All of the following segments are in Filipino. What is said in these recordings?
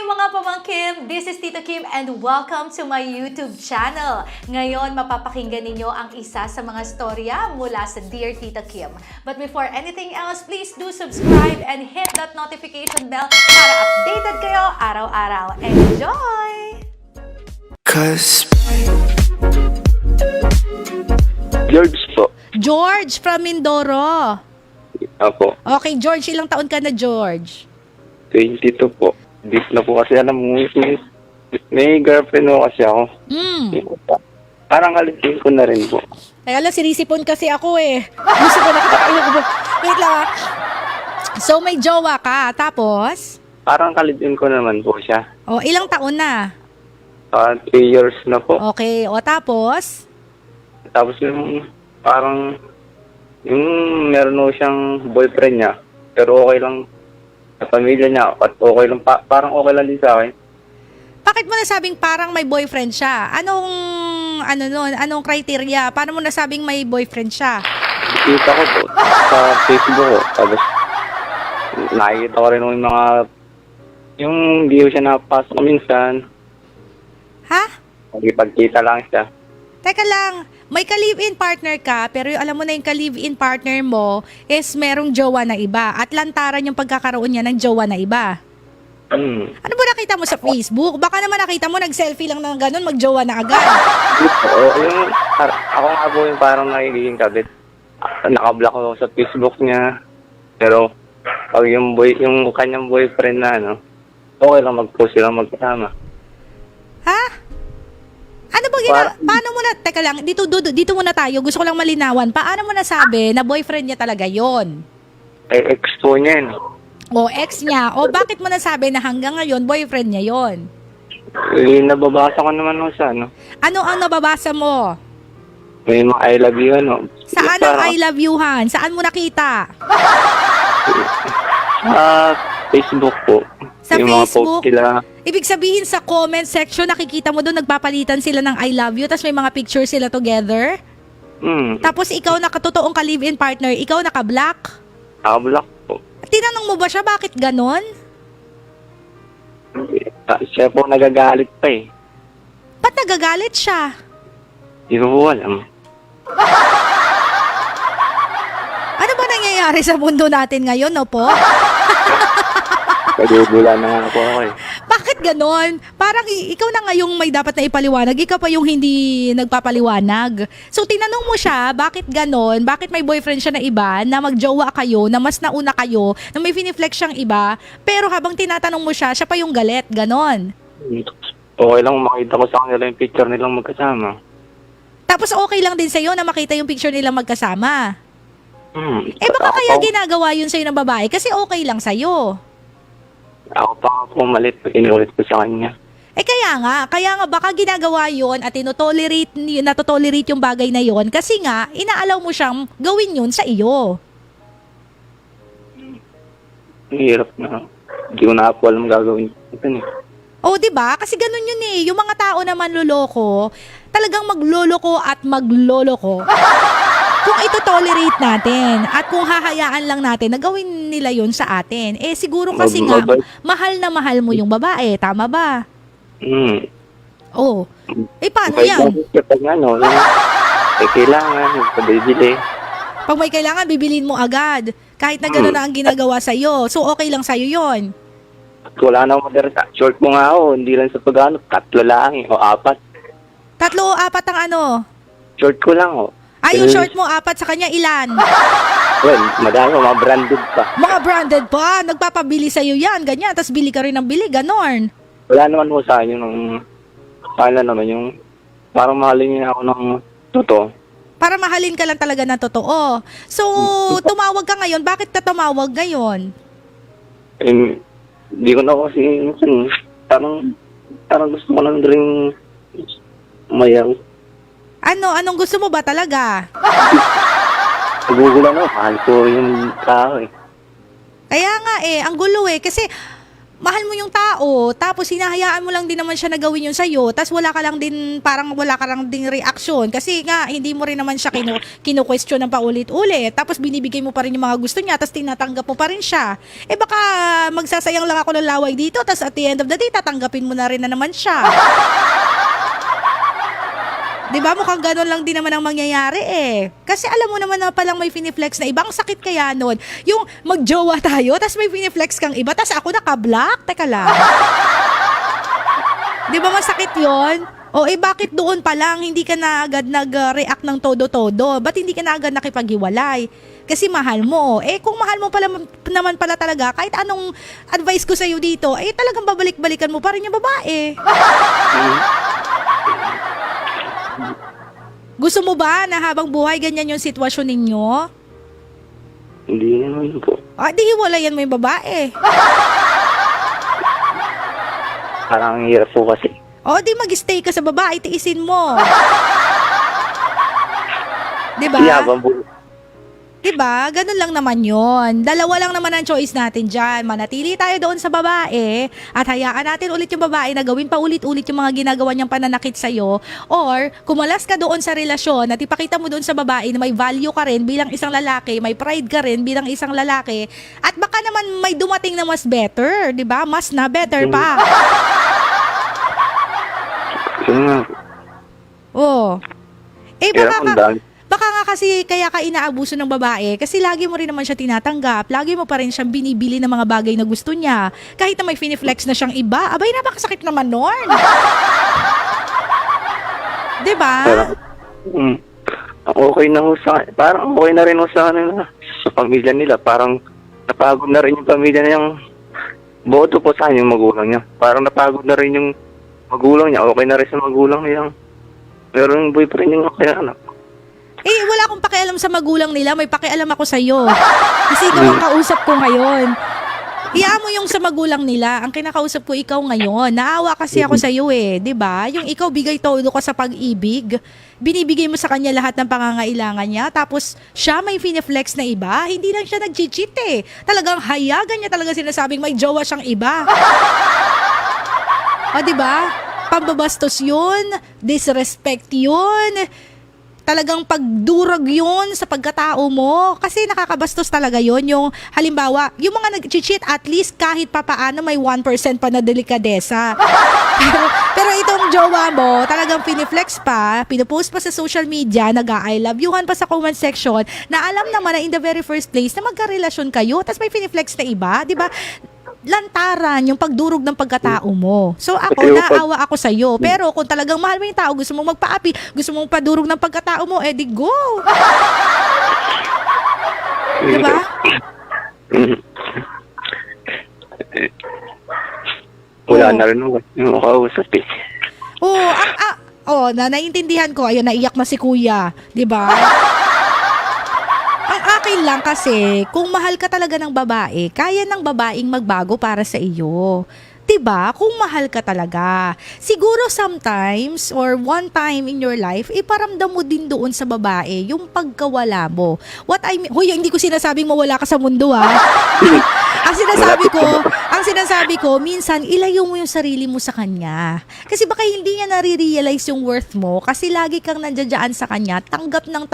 mga pamangkin! This is Tita Kim and welcome to my YouTube channel. Ngayon, mapapakinggan ninyo ang isa sa mga storya mula sa Dear Tita Kim. But before anything else, please do subscribe and hit that notification bell para updated kayo araw-araw. Enjoy! George po. George from Mindoro. Ako. Okay, George, ilang taon ka na, George? 22 po. Deep na po kasi alam mo, may girlfriend mo kasi ako. Parang kalitin ko na rin po. Kaya lang, sinisipon kasi ako eh. Gusto ko na wait lang ah. So, may jowa ka, tapos? Parang kalitin ko naman po siya. O, ilang taon na? 3 years na po. Okay, o tapos? Tapos yung parang yung meron mo siyang boyfriend niya. Pero okay lang sa pamilya niya. At okay lang, parang okay lang din sa akin. Bakit mo nasabing parang may boyfriend siya? Anong criteria? Paano mo nasabing may boyfriend siya? Nakita ko po sa Facebook ko. Tapos nakikita ko rin yung mga yung hindi ko siya napasok minsan. Ha? Pagkita lang siya. Teka lang, may ka-live-in partner ka, pero alam mo na yung ka-live-in partner mo is merong jowa na iba at lantaran yung pagkakaroon niya ng jowa na iba. Ano ba nakita mo sa Facebook? Baka naman nakita mo nag-selfie lang ng ganun, mag-jowa na agad. Ako nga po yung parang nagiging kabit. Nakablock ko sa Facebook niya. Pero pag yung kanyang boyfriend na okay lang mag-post silang magkasama. Ha? Ano ba paano mo na, teka lang, dito muna tayo, gusto ko lang malinawan. Paano mo nasabi na boyfriend niya talaga yon? Ex po niya yun. O ex niya, o bakit mo nasabi na hanggang ngayon boyfriend niya yon? Nababasa ko naman sa Ano ang nababasa mo? may mga I love you Saan ang I love you-han? Saan mo nakita? Sa Facebook po. Sa yung mga Facebook? post sila. Ibig sabihin sa comment section, nakikita mo doon nagpapalitan sila ng I love you, tapos may mga pictures sila together. Tapos ikaw nakatotoong ka-live-in partner, ikaw naka-black. Nakablock po. Tinanong mo ba siya bakit ganon? Siya po nagagalit pa eh. Ba't nagagalit siya? Hindi ko po alam. Ano ba nangyayari sa mundo natin ngayon, no po? Nagugula na nga po ako eh. Bakit ganon? Parang ikaw na nga yung may dapat na ipaliwanag, ikaw pa yung hindi nagpapaliwanag. So tinanong mo siya, bakit ganon? Bakit may boyfriend siya na iba, na magjowa kayo, na mas nauna kayo, na may finiflex siyang iba, pero habang tinatanong mo siya, siya pa yung galit, ganon. Okay lang makita ko sa kanila yung picture nilang magkasama. Tapos okay lang din sa'yo na makita yung picture nilang magkasama. Baka Ako kaya ginagawa yun sa'yo ng babae kasi okay lang sa'yo. Ako pa po malit pag inulit ko sa kanya. Kaya nga baka ginagawa yun at natotolerate yung bagay na yun kasi nga, inaalaw mo siyang gawin yun sa iyo. Ang hirap na. Hindi ko na po alam gagawin. O, diba? Kasi ganun yun eh. Yung mga tao na manloloko, talagang magloloko at magloloko. Kung ito-tolerate natin at kung hahayaan lang natin na gawin nila yun sa atin, siguro kasi nga, mahal na mahal mo yung babae. Tama ba? Oh. Paano yan? Pag kailangan, bibili. Pag may kailangan, bibilin mo agad. Kahit na gano'n na ang ginagawa sa'yo. So, okay lang sa'yo yon. Wala na akong madarasa. Short mo nga ako. Hindi lang sa pag-ano. 3 lang o 4. 3 o 4 ang ano? Short ko lang Yung short mo, 4 sa kanya, ilan? Well, madami. Mga branded pa. Mga branded pa. Nagpapabili sa'yo yan. Ganyan. Tapos bili ka rin ng bili. Ganon. Wala naman mo sa akin yung naman yung parang mahalin niya ako ng totoo. Para mahalin ka lang talaga ng totoo. So, tumawag ka ngayon. Bakit ka tumawag ngayon? Hindi ko na kasi parang gusto ko lang rin umayaw. Anong gusto mo ba talaga? Nagugulan ako. Mahal ko yung tao eh. Kaya nga ang gulo kasi mahal mo yung tao, tapos hinahayaan mo lang din naman siya na gawin yun sa'yo, tapos wala ka lang din, parang wala ka lang din reaksyon, kasi nga, hindi mo rin naman siya kino-question ng paulit-ulit, tapos binibigay mo pa rin yung mga gusto niya, tapos tinatanggap mo pa rin siya. Eh baka magsasayang lang ako ng laway dito, tapos at the end of the day, tatanggapin mo na rin na naman siya. Diba? Mukhang ganun lang din naman ang mangyayari eh. Kasi alam mo naman na palang may finiflex na ibang sakit kaya nun. Yung magjowa tayo, tas may finiflex kang iba, tas ako naka-block. Teka lang. Diba masakit yon? O bakit doon pa lang hindi ka na agad nag-react ng todo-todo? Ba't hindi ka na agad nakipaghiwalay? Kasi mahal mo. Kung mahal mo pala, naman pala talaga, kahit anong advice ko sa'yo dito, talagang babalik-balikan mo pa rin yung babae. Gusto mo ba na habang buhay ganyan yung sitwasyon ninyo? Hindi naman po. Di hiwalayan mo yung babae. Parang ang hirap po kasi. Di mag-stay ka sa babae, tiisin mo. Diba? Yabang po. Diba? Ganun lang naman yon. Dalawa lang naman ang choice natin dyan. Manatili tayo doon sa babae at hayaan natin ulit yung babae na gawin pa ulit-ulit yung mga ginagawa niyang pananakit sa'yo, or kumalas ka doon sa relasyon at ipakita mo doon sa babae na may value ka rin bilang isang lalaki, may pride ka rin bilang isang lalaki, at baka naman may dumating na mas better, diba? Mas na better pa. Baka nga kasi kaya ka inaabuso ng babae kasi lagi mo rin naman siya tinatanggap, lagi mo pa rin siyang binibili ng mga bagay na gusto niya. Kahit na may finiflex na siyang iba, abay napakasakit naman nun. Diba? Okay na ho parang okay na rin ho sa pamilya nila. Parang napagod na rin yung pamilya niyang boto po sa yung magulang niya. Parang napagod na rin yung magulang niya. Okay na rin sa magulang niya. Pero yung boyfriend niya kaya anak. Wala akong pakialam sa magulang nila, may pakialam ako sa'yo. Kasi ikaw ang kausap ko ngayon. Iyaan mo yung sa magulang nila, ang kinakausap ko ikaw ngayon. Naawa kasi ako sa'yo diba? Yung ikaw bigay todo ka sa pag-ibig, binibigay mo sa kanya lahat ng pangangailangan niya, tapos siya may finiflex na iba, hindi lang siya nag-cheat Talagang hayagan niya talaga sinasabing may jowa siyang iba. Diba? Pambabastos yun, disrespect yun, talagang pagdurog yun sa pagkatao mo. Kasi nakakabastos talaga yun. Yung halimbawa, yung mga nag-cheat, at least kahit papaano may 1% pa na delikadesa. pero itong jowa mo, talagang piniflex pa, pinupost pa sa social media, nag-I love youhan pa sa comment section, na alam naman na in the very first place na magkarelasyon kayo, tapos may piniflex na iba, di ba? Lantaran yung pagdurog ng pagkatao mo. So ako, naawa ako sa'yo. Pero kung talagang mahal mo yung tao, gusto mong magpaapi, gusto mong padurog ng pagkatao mo, di go! Diba? Wala na rin yung makausap naiintindihan ko. Ayun, naiyak na si kuya. Diba? Akin lang kasi, kung mahal ka talaga ng babae, kaya ng babaeng magbago para sa iyo. 'Di ba? Kung mahal ka talaga. Siguro sometimes or one time in your life, iparamdam mo din doon sa babae yung pagkawala mo. What I mean, hindi ko sinasabing mawala ka sa mundo Ang sinasabi ko, minsan ilayo mo yung sarili mo sa kanya. Kasi baka hindi niya nare-realize yung worth mo kasi lagi kang nandiyan sa kanya, tanggap ng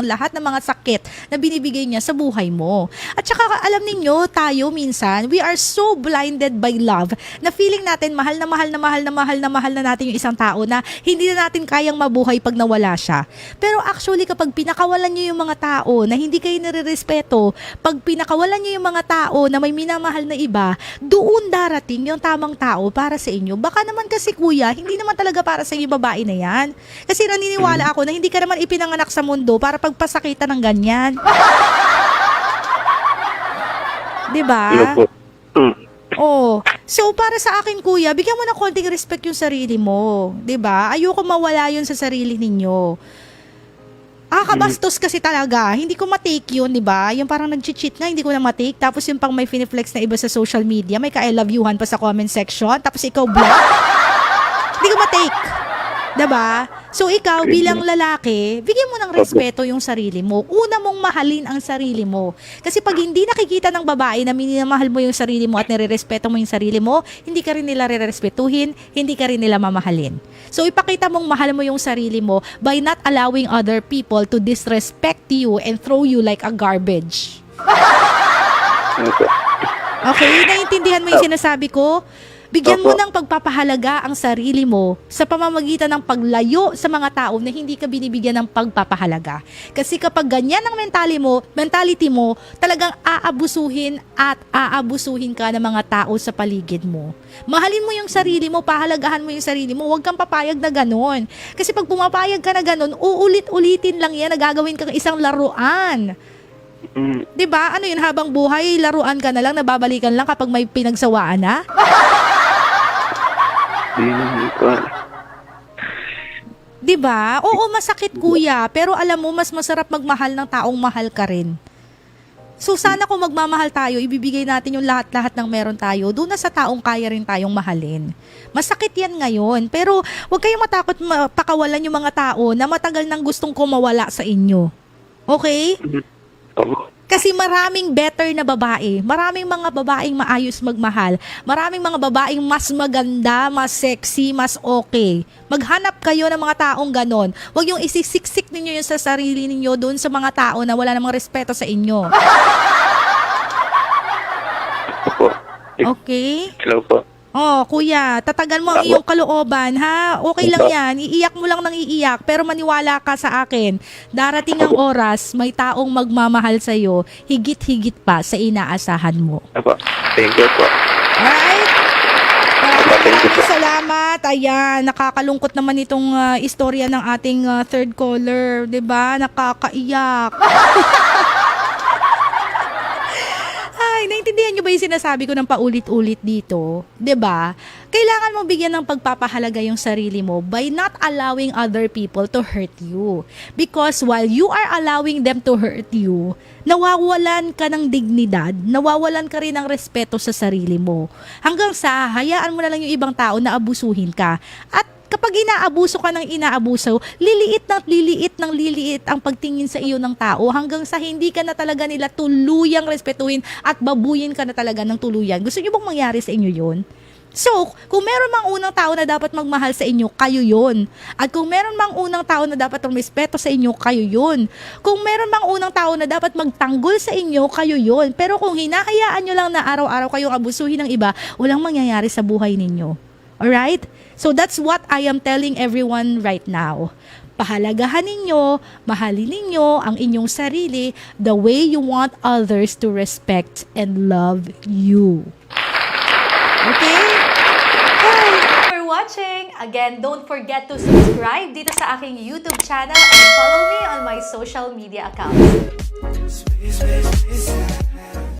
lahat ng mga sakit na binibigay niya sa buhay mo. At saka alam ninyo, tayo minsan, we are so blinded by love na feeling natin mahal na natin yung isang tao na hindi na natin kayang mabuhay pag nawala siya. Pero actually kapag pinakawalan niyo yung mga tao na hindi kayo nire-respeto, pag pinakawalan niyo yung mga tao na may minamahal na iba, doon darating yung tamang tao para sa inyo. Baka naman kasi kuya, hindi naman talaga para sa inyo babae na yan. Kasi naniniwala ako na hindi ka naman ipinanganak sa mundo para pagpasakitan ng ganyan. Diba? So para sa akin kuya, bigyan mo ng konting respect yung sarili mo, 'di ba? Ayoko mawala yun sa sarili ninyo. Kabastos kasi talaga. Hindi ko ma-take yun, 'di ba? Yung parang nag-cheat nga, hindi ko na ma-take. Tapos yung pang may finiflex na iba sa social media, may ka-I love youhan pa sa comment section, tapos ikaw block. Hindi ko ma-take. 'Di ba? So ikaw bilang lalaki, bigyan mo ng respeto yung sarili mo. Una mong mahalin ang sarili mo. Kasi pag hindi nakikita ng babae na minamahal mo yung sarili mo at nirerespeto mo yung sarili mo, hindi ka rin nila rerespetuhin, hindi ka rin nila mamahalin. So ipakita mong mahal mo yung sarili mo by not allowing other people to disrespect you and throw you like a garbage. Opo. Okay? Naiintindihan mo yung sinasabi ko? Bigyan mo Opo. ng pagpapahalaga ang sarili mo sa pamamagitan ng paglayo sa mga tao na hindi ka binibigyan ng pagpapahalaga. Kasi kapag ganyan ang mentality mo, talagang aabusuhin at aabusuhin ka ng mga tao sa paligid mo. Mahalin mo yung sarili mo, pahalagahan mo yung sarili mo, huwag kang papayag na ganon. Kasi pag pumapayag ka na ganon, uulit-ulitin lang yan na gagawin kang isang laruan. 'Di ba? Ano yun, habang buhay, laruan ka na lang, nababalikan lang kapag may pinagsawaan na? Hindi ko. 'Di ba? Oo, masakit kuya, pero alam mo mas masarap magmahal ng taong mahal ka rin. So sana kung magmamahal tayo, ibibigay natin yung lahat-lahat ng meron tayo doon na sa taong kaya rin tayong mahalin. Masakit yan ngayon, pero huwag kayong matakot pakawalan yung mga tao na matagal nang gustong kumawala sa inyo. Okay? Opo. Kasi maraming better na babae. Maraming mga babaeng maayos magmahal. Maraming mga babaeng mas maganda, mas sexy, mas okay. Maghanap kayo ng mga taong ganon. Huwag yung isisiksik ninyo yung sa sarili ninyo doon sa mga tao na wala namang respeto sa inyo. Opo. Okay? Hello po. Oh, kuya, tatagan mo ang iyong kalooban, ha? Okay lang yan. Iiyak mo lang ng iiyak. Pero maniwala ka sa akin. Darating ang oras, may taong magmamahal sa'yo, higit-higit pa sa inaasahan mo. Opo. Thank you po. Alright? Thank you po. Salamat. Ayan, nakakalungkot naman itong istorya ng ating third caller. 'Di ba? Nakakaiyak. Ay, naintindihan nyo ba yung sinasabi ko ng paulit-ulit dito? 'Di ba? Kailangan mo bigyan ng pagpapahalaga yung sarili mo by not allowing other people to hurt you. Because while you are allowing them to hurt you, nawawalan ka ng dignidad, nawawalan ka rin ng respeto sa sarili mo. Hanggang sa hayaan mo na lang yung ibang tao na abusuhin ka. At kapag inaabuso ka ng inaabuso, liliit ang pagtingin sa iyo ng tao hanggang sa hindi ka na talaga nila tuluyang respetuhin at babuyin ka na talaga ng tuluyan. Gusto niyo bang mangyari sa inyo yun? So, kung meron mang unang tao na dapat magmahal sa inyo, kayo yun. At kung meron mang unang tao na dapat respeto sa inyo, kayo yun. Kung meron mang unang tao na dapat magtanggol sa inyo, kayo yun. Pero kung hinahayaan nyo lang na araw-araw kayong abusuhin ng iba, walang mangyayari sa buhay ninyo. Alright? So that's what I am telling everyone right now. Pahalagahan ninyo, mahalin ninyo ang inyong sarili the way you want others to respect and love you. Okay? For watching. Again, don't forget to subscribe dito sa aking YouTube channel and follow me on my social media accounts.